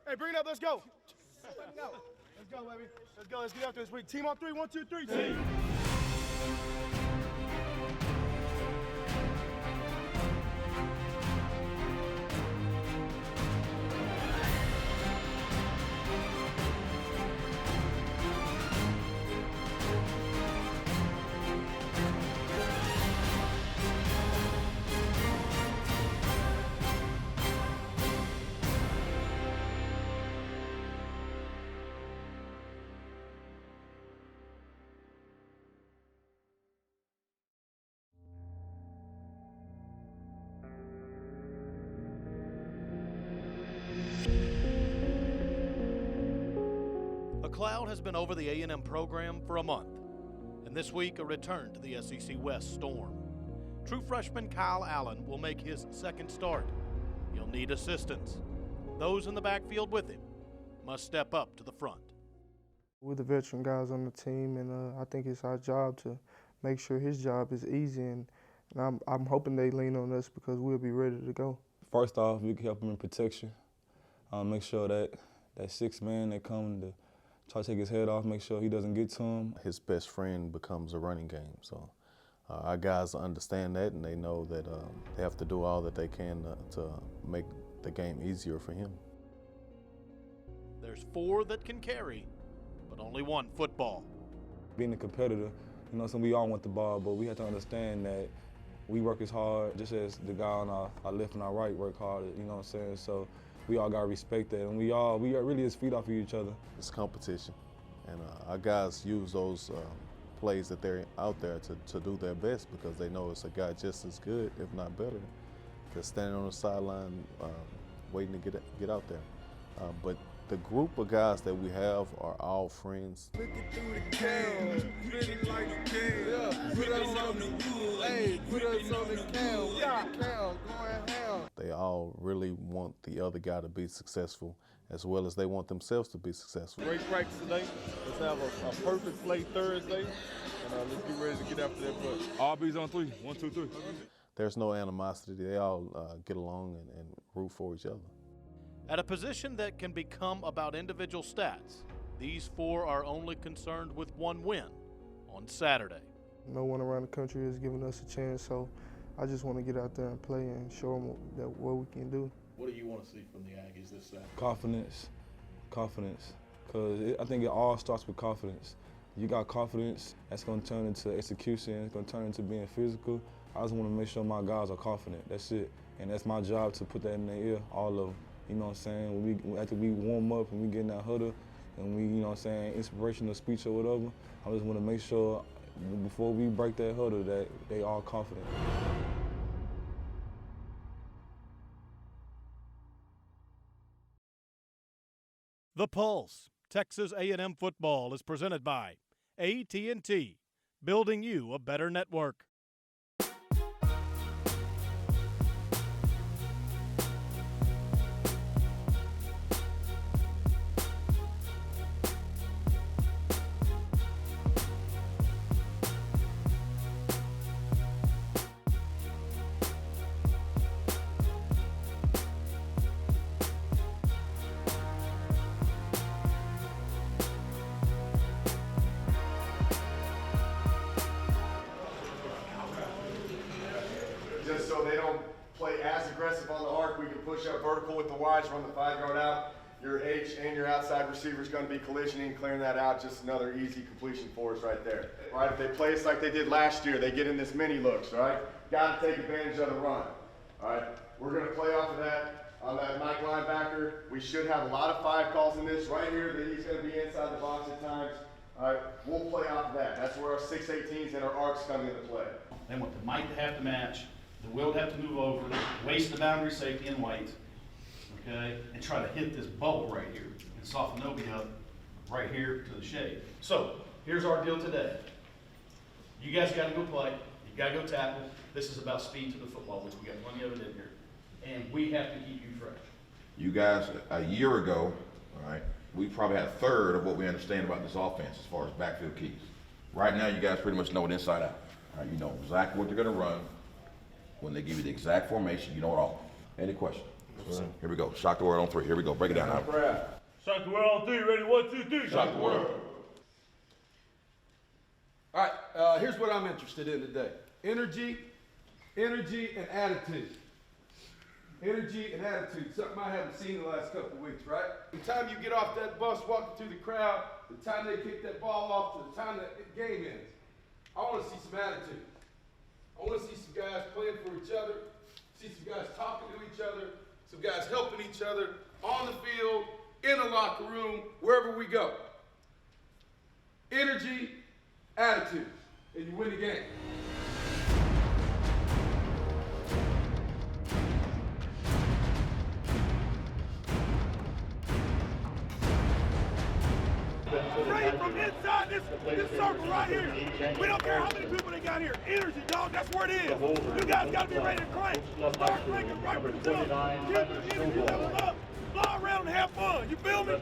Hey, bring it up. Let's go. Let's go. Let's go, baby. Let's go. Let's get after this. Team on three. 1, 2, 3. Team. A cloud has been over the A&M program for a month, and this week a return to the SEC West storm. True freshman Kyle Allen will make his second start. He'll need assistance. Those in the backfield with him must step up to the front. We're the veteran guys on the team, and I think it's our job to make sure his job is easy, and I'm hoping they lean on us because we'll be ready to go. First off, we can help him in protection. Make sure that sixth man that comes to try to take his head off, make sure he doesn't get to him. His best friend becomes a running game. So our guys understand that, and they know that they have to do all that they can to make the game easier for him. There's 4 that can carry, but only 1 football. Being a competitor, so we all want the ball, but we have to understand that we work as hard just as the guy on our left and our right work hard, So we all got to respect that, and we really just feed off of each other. It's competition, and our guys use those plays that they're out there to do their best because they know it's a guy just as good, if not better, just standing on the sideline waiting to get out there. But the group of guys that we have are all friends. They all really want the other guy to be successful as well as they want themselves to be successful. Great practice today. Let's have a perfect play Thursday, and let's get ready to get after that play. All B's on 3. 1, 2, 3. There's no animosity. They all get along and root for each other. At a position that can become about individual stats, these 4 are only concerned with 1 win on Saturday. No one around the country has given us a chance, so I just want to get out there and play and show them what we can do. What do you want to see from the Aggies this Saturday? Confidence, because I think it all starts with confidence. You got confidence, that's going to turn into execution, it's going to turn into being physical. I just want to make sure my guys are confident, that's it. And that's my job to put that in their ear, all of them. You know what I'm saying? After we warm up and we get in that huddle and we, inspirational speech or whatever, I just want to make sure before we break that huddle that they are confident. The Pulse, Texas A&M Football is presented by AT&T, building you a better network. Just so they don't play as aggressive on the arc, we can push up vertical with the wides, run the 5-yard out. Your H and your outside receiver is going to be collisioning, clearing that out. Just another easy completion for us right there. Right, if they play us like they did last year, they get in this mini looks, right? Got to take advantage of the run. All right, we're going to play off of that on that Mike linebacker. We should have a lot of 5 calls in this right here that he's going to be inside the box at times. All right, we'll play off of that. That's where our 6-18s and our arcs come into play. They want the Mike to have to match, the Will to have to move over, waste the boundary safety and white, okay, and try to hit this bubble right here and soften Obi up right here to the shade. So here's our deal today. You guys got to go play. You got to go tackle. This is about speed to the football, which we got plenty of it in here, and we have to keep you fresh. You guys, a year ago, all right, we probably had a third of what we understand about this offense as far as backfield keys. Right now, you guys pretty much know it inside out. All right, you know exactly what they're going to run. When they give you the exact formation, you know it all. Any questions? Here we go. Shock the world on 3. Here we go. Break it down. Shock the world on 3. Ready? 1, 2, 3. Shock the world. All right, here's what I'm interested in today. Energy, and attitude. Energy and attitude, something I haven't seen in the last couple of weeks, right? The time you get off that bus walking through the crowd, the time they kick that ball off to the time that game ends, I want to see some attitude. I want to see some guys playing for each other, see some guys talking to each other, some guys helping each other on the field, in the locker room, wherever we go. Energy, attitude, and you win the game. Right from inside this circle right here. We don't care how many people they got here. Energy, dog, that's where it is. You guys got to be ready to crank. Start cranking right from the jump. Keep the energy level up. Fly around and have fun. You feel me?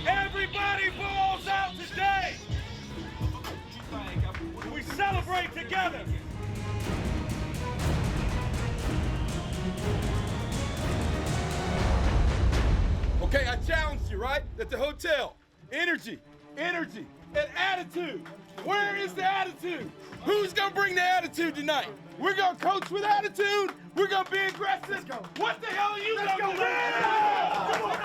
Everybody balls out today. We celebrate together. Okay, I challenged you, right? At the hotel. Energy, and attitude. Where is the attitude? Who's gonna bring the attitude tonight? We're gonna coach with attitude. We're gonna be aggressive. Let's go. What the hell are you gonna do? Come on.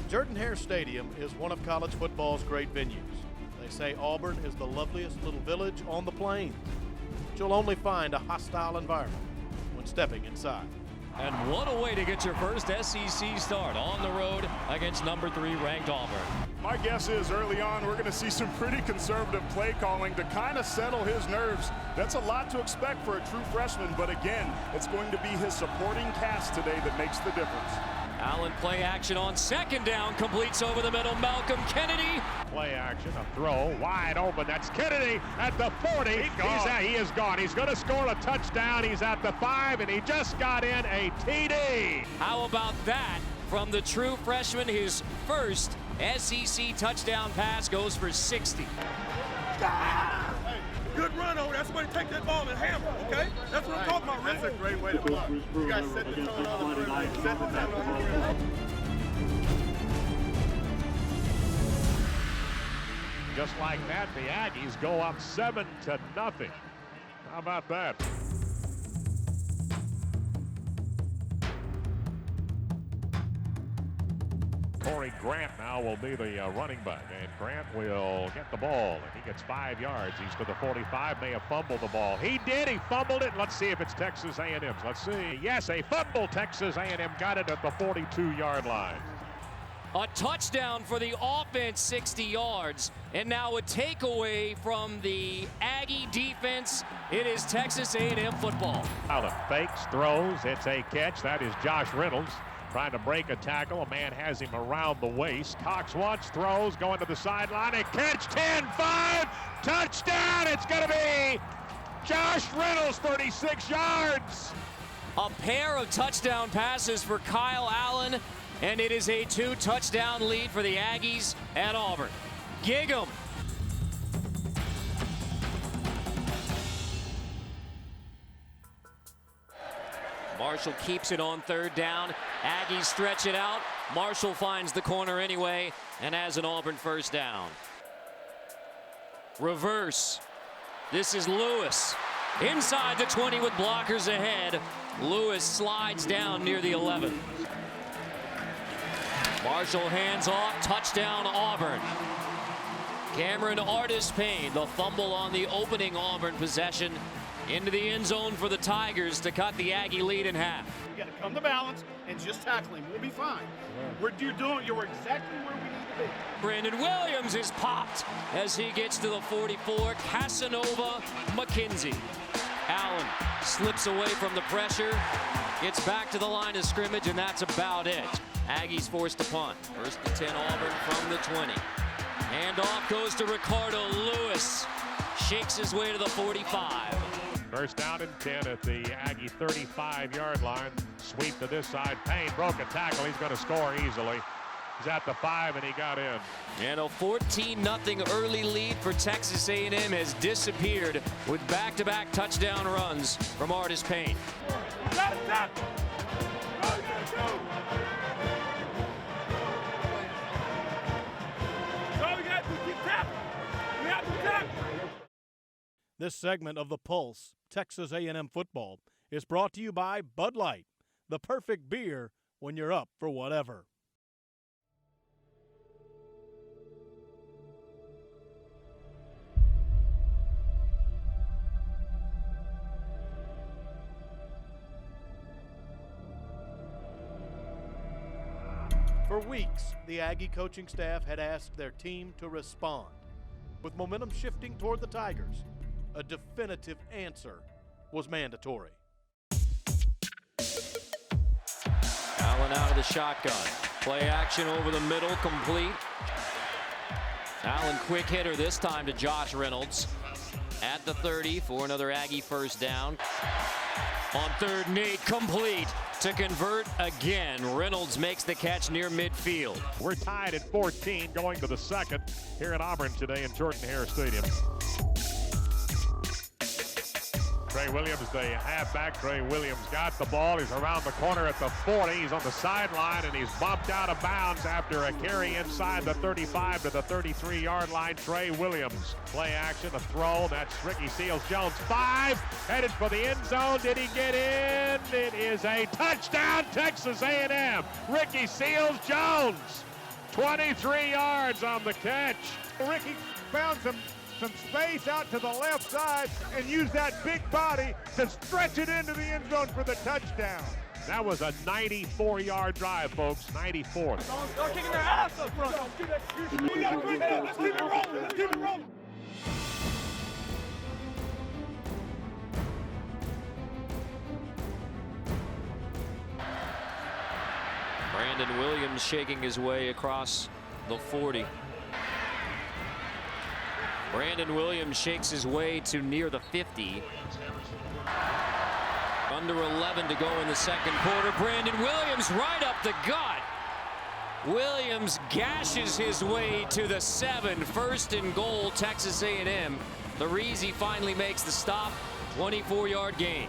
Jordan-Hare Stadium is one of college football's great venues. They say Auburn is the loveliest little village on the plains, but you'll only find a hostile environment when stepping inside. And what a way to get your first SEC start on the road against number 3 ranked Auburn. My guess is early on we're going to see some pretty conservative play calling to kind of settle his nerves. That's a lot to expect for a true freshman, but again, it's going to be his supporting cast today that makes the difference. Allen play action on 2nd down, completes over the middle. Malcolm Kennedy. Play action, a throw, wide open. That's Kennedy at the 40. He is gone. He's going to score a touchdown. He's at the 5, and he just got in a TD. How about that from the true freshman? His first SEC touchdown pass goes for 60. Good run over. That's the way to take that ball and hammer, okay? That's what I'm talking about, Rick. That's a great way to block. You guys set the tone on the perimeter. Set the tone on the perimeter. Just like that, the Aggies go up 7-0. How about that? Corey Grant now will be the running back, and Grant will get the ball, and he gets 5 yards. He's to the 45, may have fumbled the ball. He did, he fumbled it. Let's see if it's Texas A&M's. Let's see. Yes, a fumble. Texas A&M got it at the 42-yard line. A touchdown for the offense, 60 yards, and now a takeaway from the Aggie defense. It is Texas A&M football. Allen fakes, throws, it's a catch. That is Josh Reynolds trying to break a tackle. A man has him around the waist. Cox once, throws, going to the sideline. A catch, 10-5, touchdown. It's going to be Josh Reynolds, 36 yards. A pair of touchdown passes for Kyle Allen, and it is a 2-touchdown lead for the Aggies at Auburn. Gig 'em. Marshall keeps it on 3rd down. Aggies stretch it out. Marshall finds the corner anyway and has an Auburn 1st down. Reverse. This is Lewis. Inside the 20 with blockers ahead. Lewis slides down near the 11. Marshall hands off. Touchdown Auburn. Cameron Artis-Payne, the fumble on the opening Auburn possession. Into the end zone for the Tigers to cut the Aggie lead in half. You got to come to balance and just tackle him. We'll be fine. You're exactly where we need to be. Brandon Williams is popped as he gets to the 44. Casanova McKenzie. Allen slips away from the pressure, gets back to the line of scrimmage, and that's about it. Aggies forced to punt. 1st and 10 Auburn from the 20. Handoff goes to Ricardo Lewis. Shakes his way to the 45. First down and 10 at the Aggie 35-yard line. Sweep to this side. Payne broke a tackle. He's going to score easily. He's at the 5, and he got in. And a 14-0 early lead for Texas A&M has disappeared with back-to-back touchdown runs from Artis Payne. This segment of The Pulse, Texas A&M Football, is brought to you by Bud Light, the perfect beer when you're up for whatever. For weeks, the Aggie coaching staff had asked their team to respond. With momentum shifting toward the Tigers, a definitive answer was mandatory. Allen out of the shotgun. Play action over the middle, complete. Allen quick hitter this time to Josh Reynolds. At the 30 for another Aggie first down. On 3rd and 8, complete. To convert again, Reynolds makes the catch near midfield. We're tied at 14 going to the second here in Auburn today in Jordan-Hare Stadium. Trey Williams, the halfback. Trey Williams got the ball. He's around the corner at the 40. He's on the sideline, and he's bumped out of bounds after a carry inside the 35 to the 33-yard line. Trey Williams. Play action, a throw. That's Ricky Seals-Jones. 5, headed for the end zone. Did he get in? It is a touchdown, Texas A&M. Ricky Seals-Jones. 23 yards on the catch. Ricky found some space out to the left side and used that big body to stretch it into the end zone for the touchdown. That was a 94-yard drive, folks. 94. Start kicking their ass up front. We got to bring it up. Let's keep it rolling. Let's keep it rolling. Brandon Williams shaking his way across the 40. Brandon Williams shakes his way to near the 50. Under 11 to go in the second quarter. Brandon Williams right up the gut. Williams gashes his way to the 7. 1st and goal, Texas A&M. The Reezy finally makes the stop. 24-yard gain.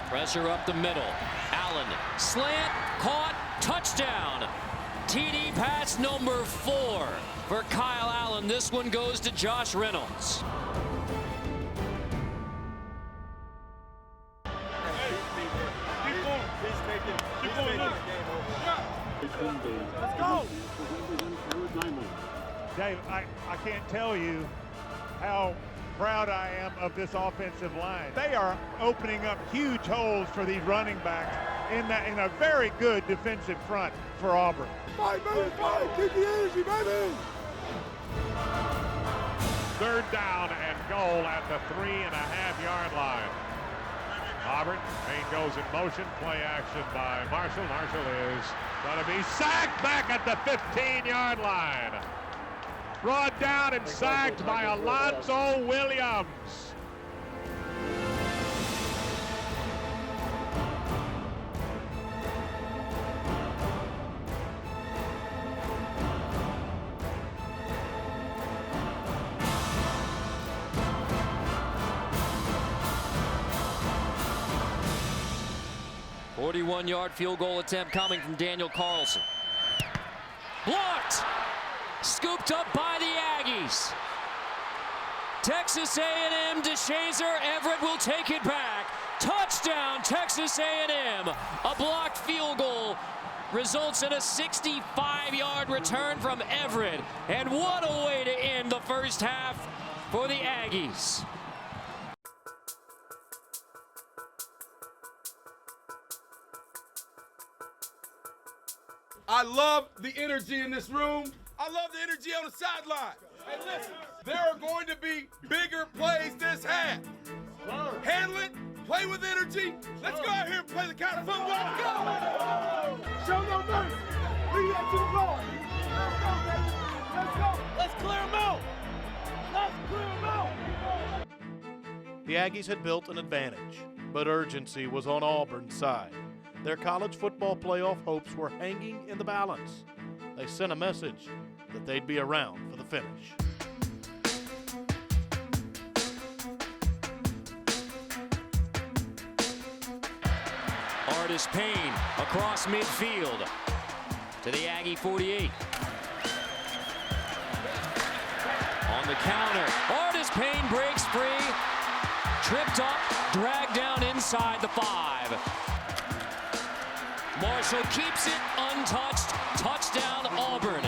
Pressure up the middle. Allen, slant, caught, touchdown. TD pass number 4 for Kyle Allen. This one goes to Josh Reynolds. Let's go. Dave, I can't tell you how proud I am of this offensive line. They are opening up huge holes for these running backs in a very good defensive front for Auburn. Fight, baby, fight! Keep the energy, baby! 3rd down and goal at the 3.5-yard line. Auburn, Payne goes in motion. Play action by Marshall. Marshall is going to be sacked back at the 15-yard line. Brought down and sacked by Alonzo Williams. Yard field goal attempt coming from Daniel Carlson. Blocked! Scooped up by the Aggies. Texas A&M, DeShazer, Everett will take it back. Touchdown, Texas A&M. A blocked field goal results in a 65-yard return from Everett. And what a way to end the first half for the Aggies. I love the energy in this room. I love the energy on the sideline. Hey, listen, there are going to be bigger plays this half. Handle it, play with energy. Let's go out here and play the kind of football. Let's go! Show no mercy. Lead that to the ball. Let's go. Let's clear them out. Let's clear them out. The Aggies had built an advantage, but urgency was on Auburn's side. Their college football playoff hopes were hanging in the balance. They sent a message that they'd be around for the finish. Artis Payne across midfield to the Aggie 48. On the counter, Artis Payne breaks free, tripped up, dragged down inside the 5. Marshall keeps it untouched. Touchdown Auburn.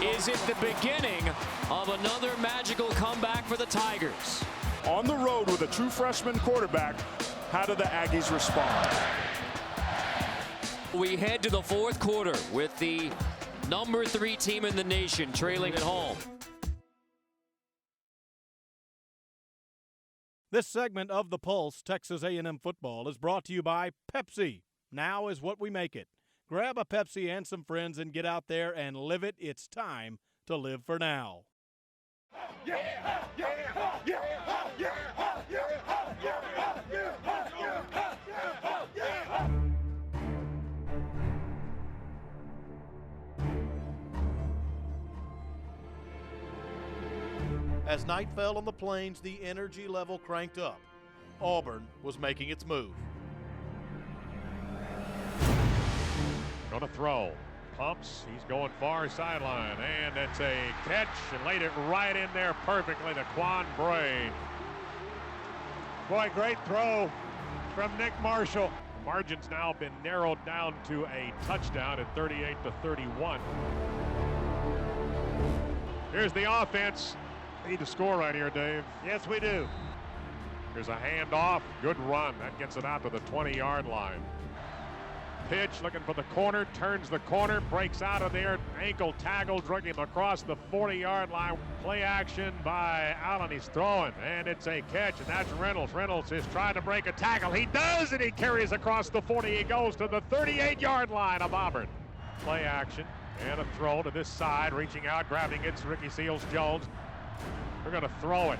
Is it the beginning of another magical comeback for the Tigers? On the road with a true freshman quarterback, how do the Aggies respond? We head to the fourth quarter with the number 3 team in the nation trailing at home. This segment of The Pulse, Texas A&M Football, is brought to you by Pepsi. Now is what we make it. Grab a Pepsi and some friends and get out there and live it. It's time to live for now. As night fell on the plains, the energy level cranked up. Auburn was making its move. Going to throw. Pumps. He's going far sideline. And it's a catch and laid it right in there perfectly to Quan Bray. Boy, great throw from Nick Marshall. The margin's now been narrowed down to a touchdown at 38-31. Here's the offense. Need to score right here, Dave. Yes, we do. Here's a handoff. Good run. That gets it out to the 20-yard line. Pitch, looking for the corner, turns the corner, breaks out of there, ankle tackle, dragging him across the 40-yard line. Play action by Allen, he's throwing, and it's a catch, and that's Reynolds. Reynolds is trying to break a tackle. He does, and he carries across the 40. He goes to the 38-yard line of Auburn. Play action, and a throw to this side, reaching out, grabbing it, Ricky Seals-Jones. They're gonna throw it.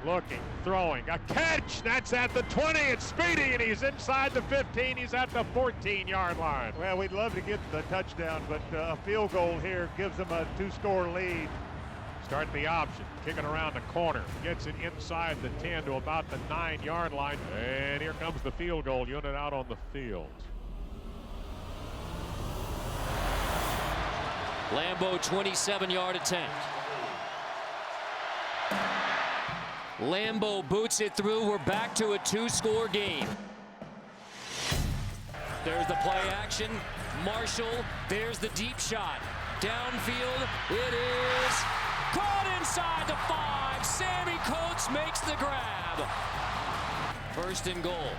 Looking, throwing, a catch, that's at the 20, it's Speedy, and he's inside the 15, he's at the 14-yard line. Well, we'd love to get the touchdown, but a field goal here gives them a 2-score lead. Start the option, kicking around the corner, gets it inside the 10 to about the 9-yard line, and here comes the field goal unit out on the field. Lambeau 27-yard attempt. Lambeau boots it through. We're back to a 2-score game. There's the play action. Marshall, there's the deep shot. Downfield, it is caught inside the 5. Sammy Coates makes the grab. First and goal.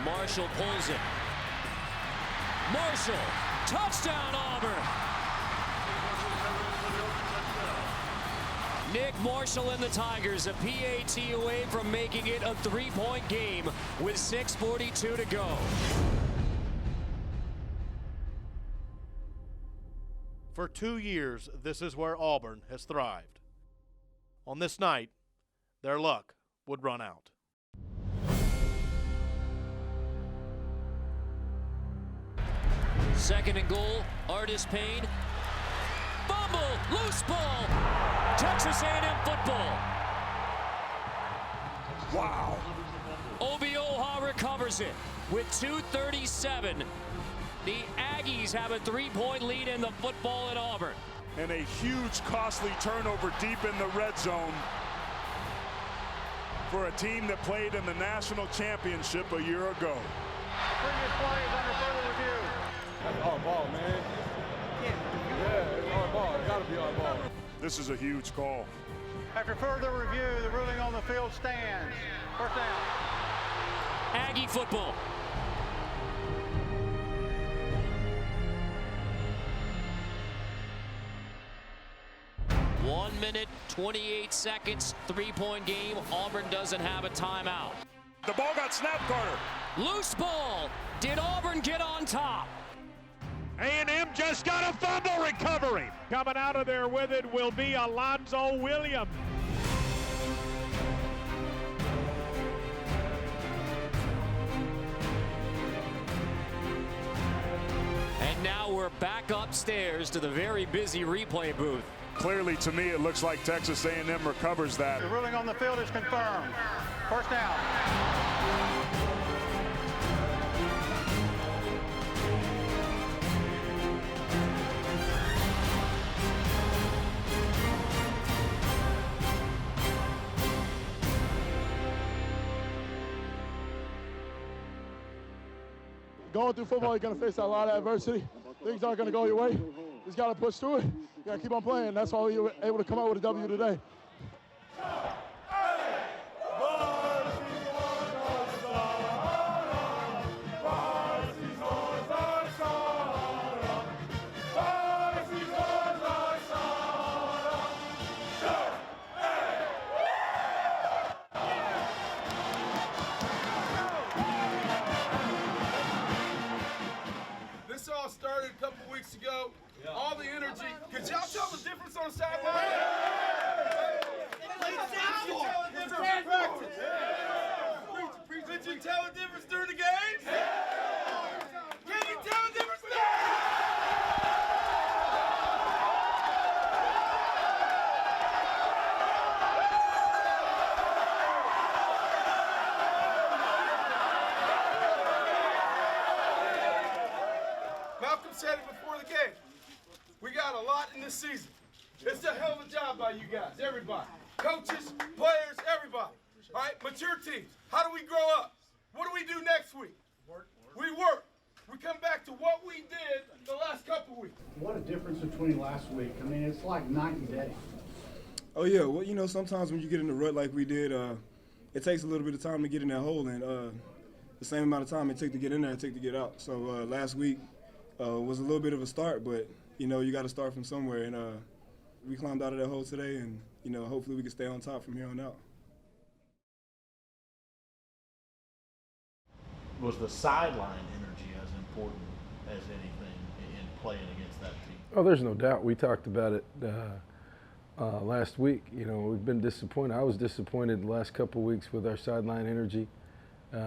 Marshall pulls it. Marshall, touchdown Auburn. Nick Marshall and the Tigers, a PAT away from making it a 3-point game with 6:42 to go. For 2 years, this is where Auburn has thrived. On this night, their luck would run out. Second and goal, Artis Payne. Fumble, loose ball. Texas A&M Football. Wow. Obioha recovers it with 2:37. The Aggies have a 3-point lead in the football at Auburn. And a huge, costly turnover deep in the red zone for a team that played in the national championship a year ago. Previous play is under further review. That's our ball, man. Yeah, it's our ball. It gotta be our ball. This is a huge call. After further review, the ruling on the field stands. First down. Aggie football. One minute, 28 seconds, 3-point game. Auburn doesn't have a timeout. The ball got snapped, Carter. Loose ball. Did Auburn get on top? A&M just got a fumble recovery. Coming out of there with it will be Alonzo Williams. And now we're back upstairs to the very busy replay booth. Clearly, to me, it looks like Texas A&M recovers that. The ruling on the field is confirmed. First down. Going through football, you're going to face a lot of adversity. Things aren't going to go your way. You just got to push through it. You got to keep on playing. That's why you were able to come out with a W today. This all started a couple weeks ago. All the energy. Could y'all tell the difference on the sideline? Could you tell the difference during the games? Can you tell the difference now? Malcolm said it before the game. We got a lot in this season. It's a hell of a job by you guys, everybody. Coaches, players, everybody. All right, mature teams. How do we grow up? What do we do next week? We work. We come back to what we did the last couple weeks. What a difference between last week. I mean, it's like night and day. Oh yeah, well you know sometimes when you get in the rut like we did, it takes a little bit of time to get in that hole, and the same amount of time it took to get in there, it took to get out. So last week was a little bit of a start, but you know you got to start from somewhere, and we climbed out of that hole today, and you know hopefully we can stay on top from here on out. Was the sideline energy as important as anything in playing against that team? Oh, there's no doubt. We talked about it last week. You know, we've been disappointed. I was disappointed the last couple of weeks with our sideline energy. You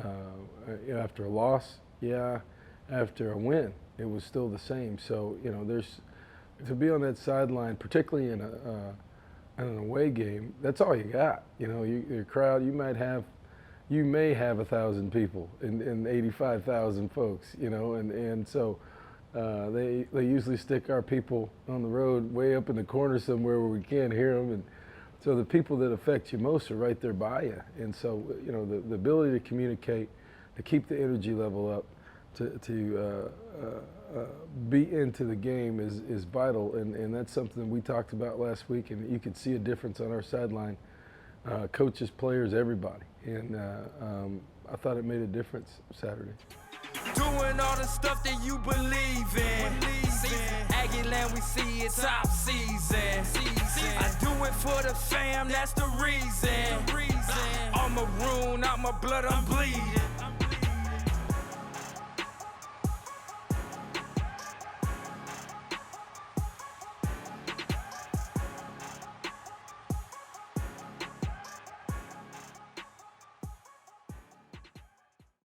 know, after a loss, yeah. After a win, it was still the same. So, you know, to be on that sideline, particularly in an away game, that's all you got. You know, your crowd, you may have 1,000 people and 85,000 folks, you know, and so they usually stick our people on the road way up in the corner somewhere where we can't hear them, and so the people that affect you most are right there by you, and so you know the ability to communicate, to keep the energy level up, to be into the game is vital, and that's something we talked about last week, and you could see a difference on our sideline, coaches, players, everybody. And I thought it made a difference Saturday. Doing all the stuff that you believe in. Aggieland, we see it's top season. I do it for the fam, that's the reason. I'm maroon, out my blood, I'm bleeding.